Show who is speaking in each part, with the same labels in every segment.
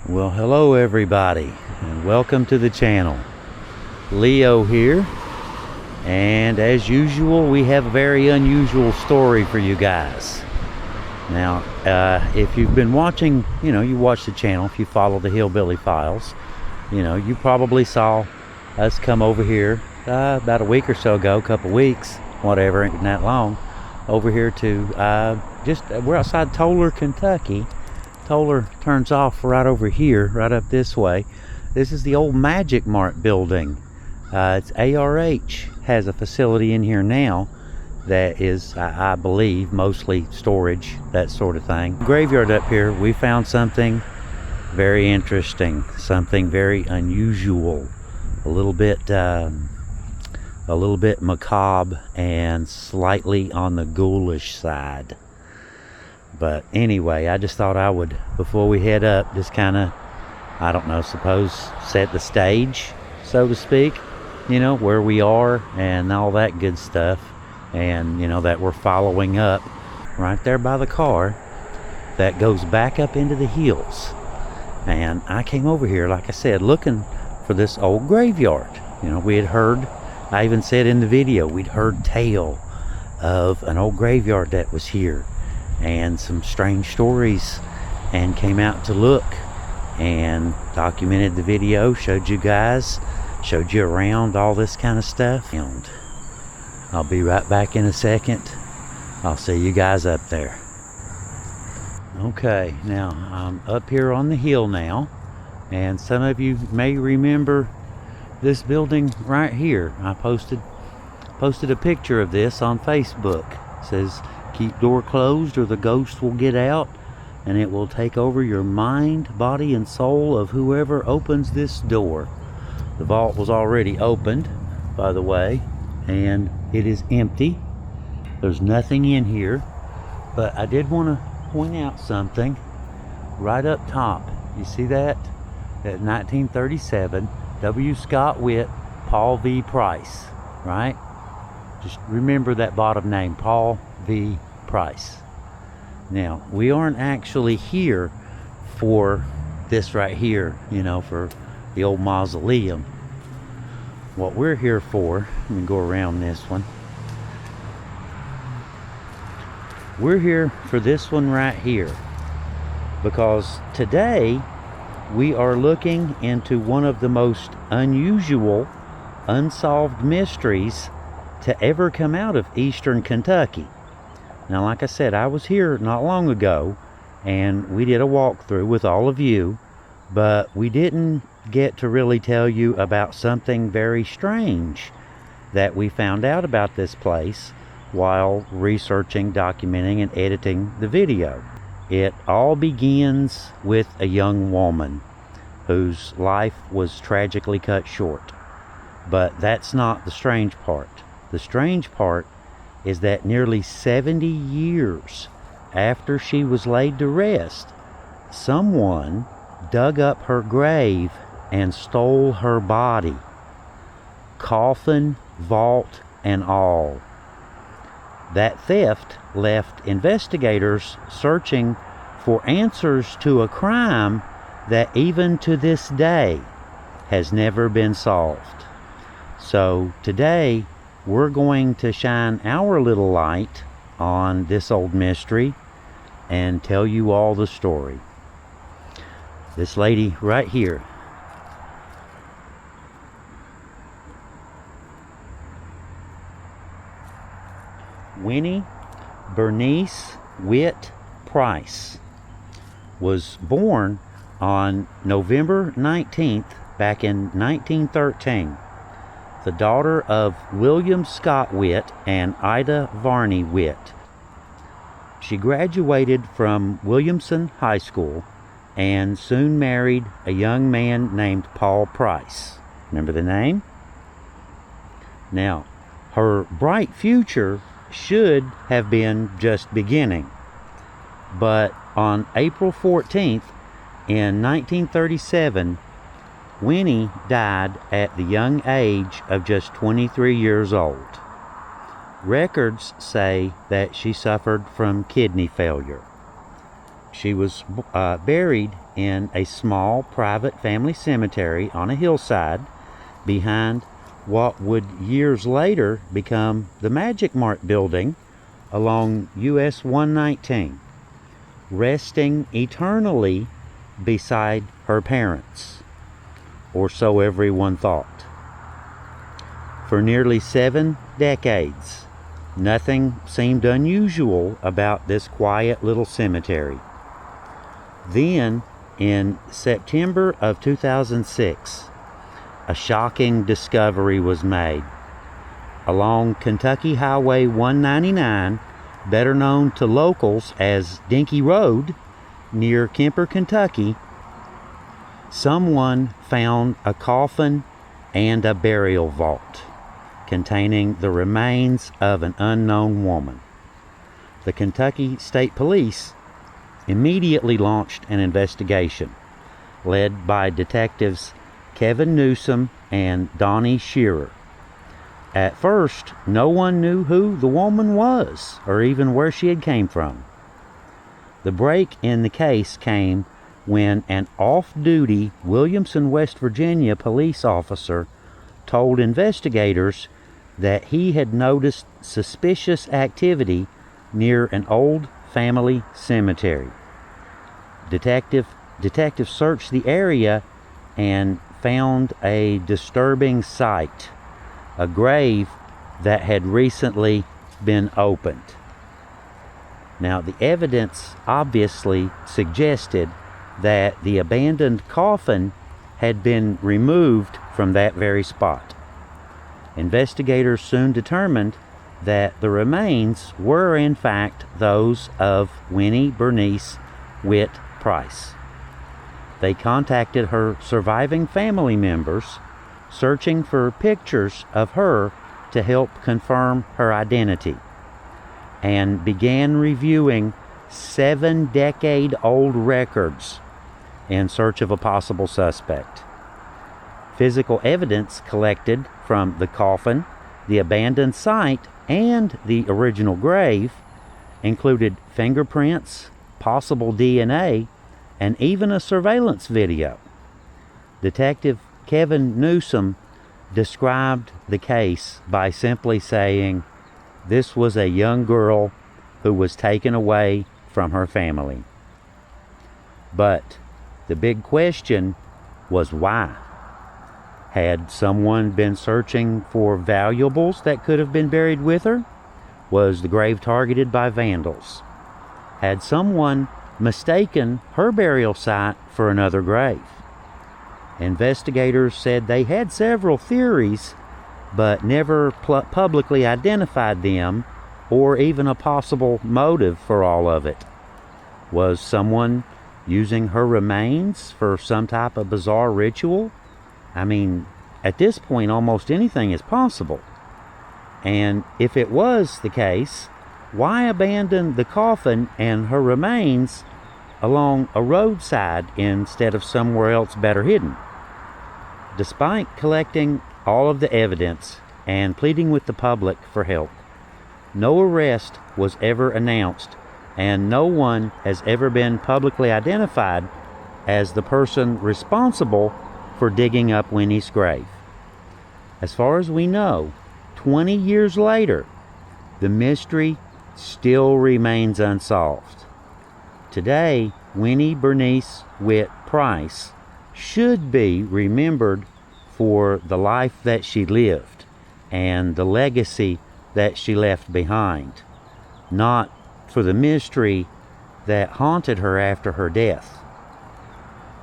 Speaker 1: Well, hello everybody, and welcome to the channel. Leo here, and as usual, we have a very unusual story for you guys. Now, if you've been watching, you watch the channel, if you follow the Hillbilly Files, you probably saw us come over here about a week or so ago, couple weeks, whatever, ain't that long, over here to we're outside Toler, Kentucky. Toler turns off right over here, right up this way. This is the old Magic Mart building. It's ARH has a facility in here now that is, I believe, mostly storage, that sort of thing. Graveyard up here, we found something very interesting, something very unusual, a little bit macabre and slightly on the ghoulish side. But anyway, I just thought I would, before we head up, just kind of, I don't know, suppose set the stage, so to speak, where we are and all that good stuff. And, that we're following up right there by the car that goes back up into the hills. And I came over here, like I said, looking for this old graveyard. We had heard, I even said in the video, we'd heard tale of an old graveyard that was here and some strange stories, and came out to look and documented the video, showed you guys, showed you around all this kind of stuff. And I'll be right back in a second. I'll see you guys up there. Okay, now I'm up here on the hill now, and some of you may remember this building right here. I posted a picture of this on Facebook. It says, "Keep door closed or the ghost will get out, and it will take over your mind, body, and soul of whoever opens this door." The vault was already opened, by the way, and it is empty. There's nothing in here, but I did want to point out something right up top. You see that? That 1937 W. Scott Witt, Paul V. Price, right? Just remember that bottom name, Paul V. Price. Now, we aren't actually here for this right here, for the old mausoleum. What we're here for, let me go around this one. We're here for this one right here, because today we are looking into one of the most unusual, unsolved mysteries to ever come out of eastern Kentucky. Now, like I said, I was here not long ago, and we did a walkthrough with all of you, but we didn't get to really tell you about something very strange that we found out about this place while researching, documenting, and editing the video. It all begins with a young woman whose life was tragically cut short. But that's not the strange part. The strange part is that nearly 70 years after she was laid to rest, someone dug up her grave and stole her body. Coffin, vault, and all. That theft left investigators searching for answers to a crime that even to this day has never been solved. So today, we're going to shine our little light on this old mystery and tell you all the story. This lady right here, Winnie Bernice Witt Price, was born on November 19th back in 1913. The daughter of William Scott Witt and Ida Varney Witt. She graduated from Williamson High School and soon married a young man named Paul Price. Remember the name? Now, her bright future should have been just beginning. But on April 14th in 1937, Winnie died at the young age of just 23 years old. Records say that she suffered from kidney failure. She was buried in a small private family cemetery on a hillside behind what would years later become the Magic Mart building along US 119, resting eternally beside her parents, or so everyone thought. For nearly 7 decades, nothing seemed unusual about this quiet little cemetery. Then, in September of 2006, a shocking discovery was made. Along Kentucky Highway 199, better known to locals as Dinky Road, near Kemper, Kentucky, someone found a coffin and a burial vault containing the remains of an unknown woman. The Kentucky State Police immediately launched an investigation led by detectives Kevin Newsom and Donnie Shearer. At first, no one knew who the woman was or even where she had came from. The break in the case came when an off-duty Williamson, West Virginia police officer told investigators that he had noticed suspicious activity near an old family cemetery. Detectives searched the area and found a disturbing sight, a grave that had recently been opened. Now, the evidence obviously suggested that the abandoned coffin had been removed from that very spot. Investigators soon determined that the remains were in fact those of Winnie Bernice Witt Price. They contacted her surviving family members, searching for pictures of her to help confirm her identity, and began reviewing 7-decade-old records in search of a possible suspect. Physical evidence collected from the coffin, the abandoned site, and the original grave included fingerprints, possible DNA, and even a surveillance video. Detective Kevin Newsom described the case by simply saying, "This was a young girl who was taken away from her family." But the big question was why? Had someone been searching for valuables that could have been buried with her? Was the grave targeted by vandals? Had someone mistaken her burial site for another grave? Investigators said they had several theories, but never publicly identified them or even a possible motive for all of it. Was someone using her remains for some type of bizarre ritual? I mean, at this point, almost anything is possible. And if it was the case, why abandon the coffin and her remains along a roadside instead of somewhere else better hidden? Despite collecting all of the evidence and pleading with the public for help, no arrest was ever announced, and no one has ever been publicly identified as the person responsible for digging up Winnie's grave. As far as we know, 20 years later, the mystery still remains unsolved. Today, Winnie Bernice Witt Price should be remembered for the life that she lived and the legacy that she left behind, not for the mystery that haunted her after her death.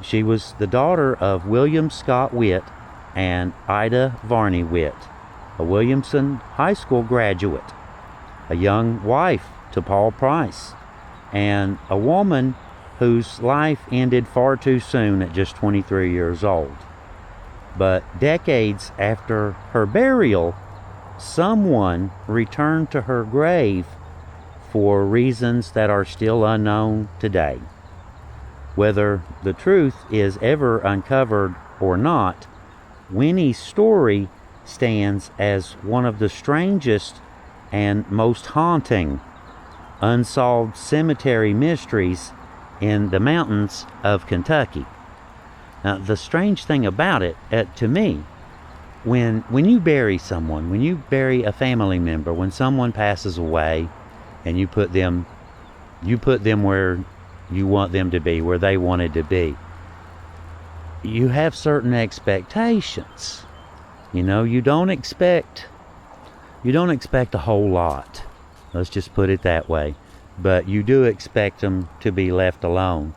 Speaker 1: She was the daughter of William Scott Witt and Ida Varney Witt, a Williamson High School graduate, a young wife to Paul Price, and a woman whose life ended far too soon at just 23 years old. But decades after her burial, someone returned to her grave for reasons that are still unknown today. Whether the truth is ever uncovered or not, Winnie's story stands as one of the strangest and most haunting unsolved cemetery mysteries in the mountains of Kentucky. Now, the strange thing about it, to me, when you bury someone, when you bury a family member, when someone passes away, and you put them where you want them to be, where they wanted to be, you have certain expectations. You know, you don't expect a whole lot. Let's just put it that way. But you do expect them to be left alone.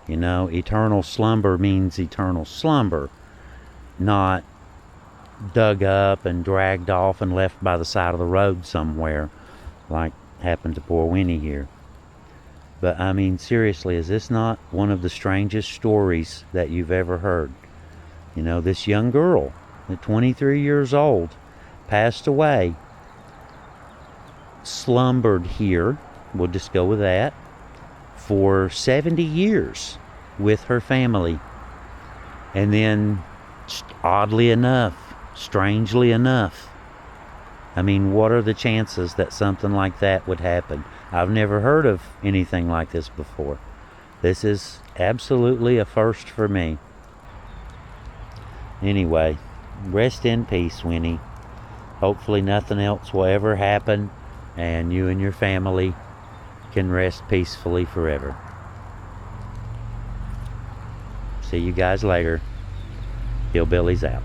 Speaker 1: You know, eternal slumber means eternal slumber, not dug up and dragged off and left by the side of the road somewhere, like happened to poor Winnie here. But I mean, seriously, is this not one of the strangest stories that you've ever heard? You know, this young girl, at 23 years old, passed away, slumbered here, we'll just go with that, for 70 years with her family. And then, oddly enough, strangely enough, I mean, what are the chances that something like that would happen? I've never heard of anything like this before. This is absolutely a first for me. Anyway, rest in peace, Winnie. Hopefully nothing else will ever happen, and you and your family can rest peacefully forever. See you guys later. Hillbillies out.